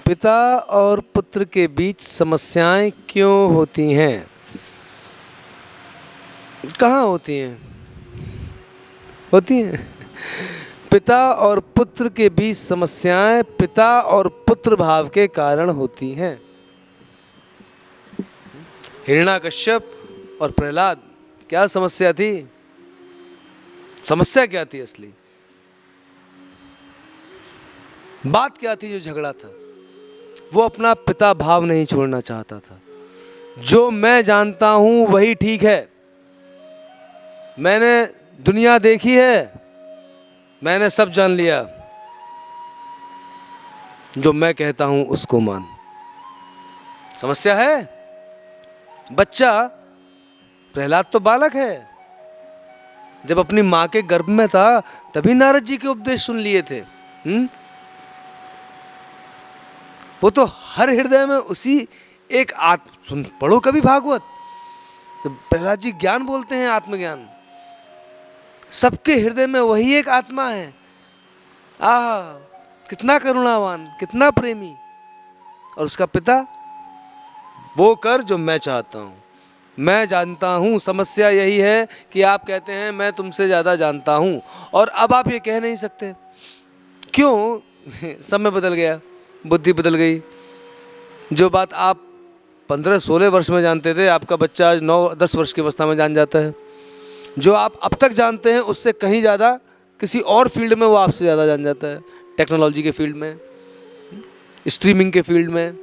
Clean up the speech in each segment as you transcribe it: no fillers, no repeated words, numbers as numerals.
पिता और पुत्र के बीच समस्याएं क्यों होती हैं? कहाँ होती हैं? होती हैं। पिता और पुत्र के बीच समस्याएं पिता और पुत्र भाव के कारण होती हैं। हिरण्याकश्यप और प्रहलाद, क्या समस्या थी? समस्या क्या थी असली? बात क्या थी जो झगड़ा था? वो अपना पिता भाव नहीं छोड़ना चाहता था। जो मैं जानता हूं वही ठीक है, मैंने दुनिया देखी है, मैंने सब जान लिया, जो मैं कहता हूं उसको मान। समस्या है। बच्चा, प्रहलाद तो बालक है, जब अपनी मां के गर्भ में था तभी नारद जी के उपदेश सुन लिए थे। वो तो हर हृदय में उसी एक सुन पढ़ो कभी भागवत, तो प्रहलाद जी ज्ञान बोलते हैं, आत्मज्ञान। सबके हृदय में वही एक आत्मा है। कितना करुणावान, कितना प्रेमी। और उसका पिता, वो कर जो मैं चाहता हूं, मैं जानता हूं। समस्या यही है कि आप कहते हैं मैं तुमसे ज्यादा जानता हूं, और अब आप ये कह नहीं सकते। क्यों? समय बदल गया, बुद्धि बदल गई। जो बात आप 15-16 वर्ष में जानते थे, आपका बच्चा आज 9-10 वर्ष की अवस्था में जान जाता है। जो आप अब तक जानते हैं उससे कहीं ज़्यादा किसी और फील्ड में वो आपसे ज़्यादा जान जाता है। टेक्नोलॉजी के फील्ड में, स्ट्रीमिंग के फील्ड में।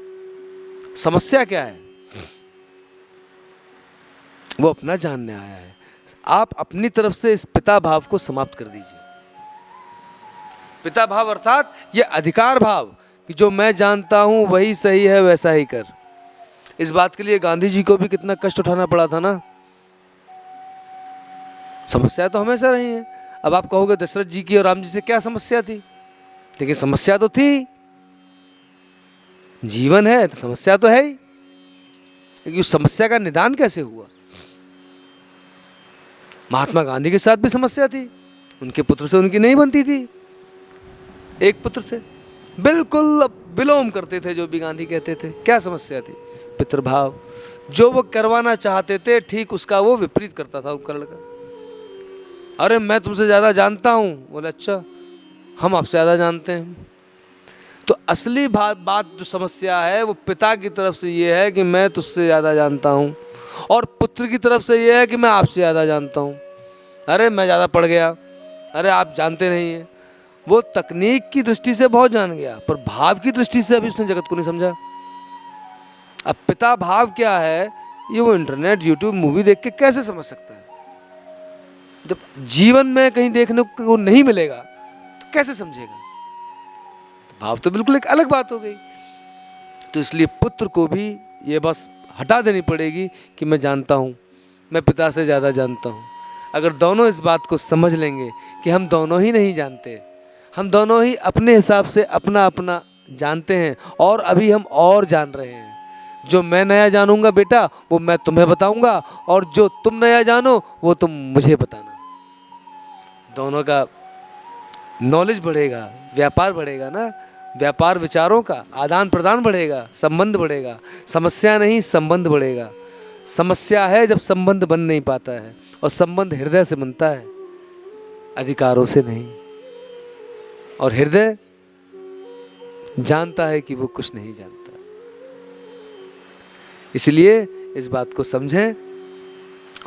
समस्या क्या है? वो अपना जानने आया है। आप अपनी तरफ से इस पिता भाव को समाप्त कर दीजिए। पिता भाव अर्थात ये अधिकार भाव कि जो मैं जानता हूं वही सही है, वैसा ही कर। इस बात के लिए गांधी जी को भी कितना कष्ट उठाना पड़ा था ना। समस्या तो हमेशा रही है। अब आप कहोगे दशरथ जी की और राम जी से क्या समस्या थी? लेकिन समस्या तो थी। जीवन है तो समस्या तो है ही, लेकिन उस समस्या का निदान कैसे हुआ? महात्मा गांधी के साथ भी समस्या थी, उनके पुत्र से उनकी नहीं बनती थी। एक पुत्र से बिल्कुल विलोम करते थे जो भी गांधी कहते थे। क्या समस्या थी? पितृभाव। जो वो करवाना चाहते थे ठीक उसका वो विपरीत करता था उपकरण का। अरे मैं तुमसे ज़्यादा जानता हूँ, बोले अच्छा हम आपसे ज़्यादा जानते हैं। तो असली बात जो समस्या है वो पिता की तरफ से ये है कि मैं तुझसे ज़्यादा जानता हूँ, और पुत्र की तरफ से ये है कि मैं आपसे ज़्यादा जानता हूँ। अरे मैं ज़्यादा पढ़ गया, अरे आप जानते नहीं हैं। वो तकनीक की दृष्टि से बहुत जान गया, पर भाव की दृष्टि से अभी उसने जगत को नहीं समझा। अब पिता भाव क्या है ये वो इंटरनेट, यूट्यूब, मूवी देख के कैसे समझ सकता है? जब जीवन में कहीं देखने को नहीं मिलेगा तो कैसे समझेगा? भाव तो बिल्कुल एक अलग बात हो गई। तो इसलिए पुत्र को भी ये बस हटा देनी पड़ेगी कि मैं जानता हूँ, मैं पिता से ज़्यादा जानता हूँ। अगर दोनों इस बात को समझ लेंगे कि हम दोनों ही नहीं जानते, हम दोनों ही अपने हिसाब से अपना अपना जानते हैं, और अभी हम और जान रहे हैं। जो मैं नया जानूंगा बेटा वो मैं तुम्हें बताऊंगा, और जो तुम नया जानो वो तुम मुझे बताना। दोनों का नॉलेज बढ़ेगा, व्यापार बढ़ेगा ना। व्यापार विचारों का आदान प्रदान बढ़ेगा, संबंध बढ़ेगा। समस्या नहीं, संबंध बढ़ेगा। समस्या है जब संबंध बन नहीं पाता है, और संबंध हृदय से बनता है, अधिकारों से नहीं। और हृदय जानता है कि वो कुछ नहीं जानता। इसलिए इस बात को समझें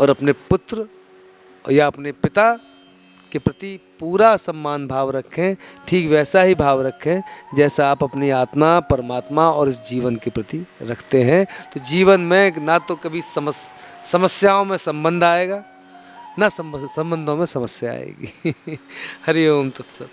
और अपने पुत्र या अपने पिता के प्रति पूरा सम्मान भाव रखें। ठीक वैसा ही भाव रखें जैसा आप अपनी आत्मा, परमात्मा और इस जीवन के प्रति रखते हैं। तो जीवन में ना तो कभी समस्याओं में संबंध आएगा, ना संबंधों में समस्या आएगी। हरि ओम तत्सत।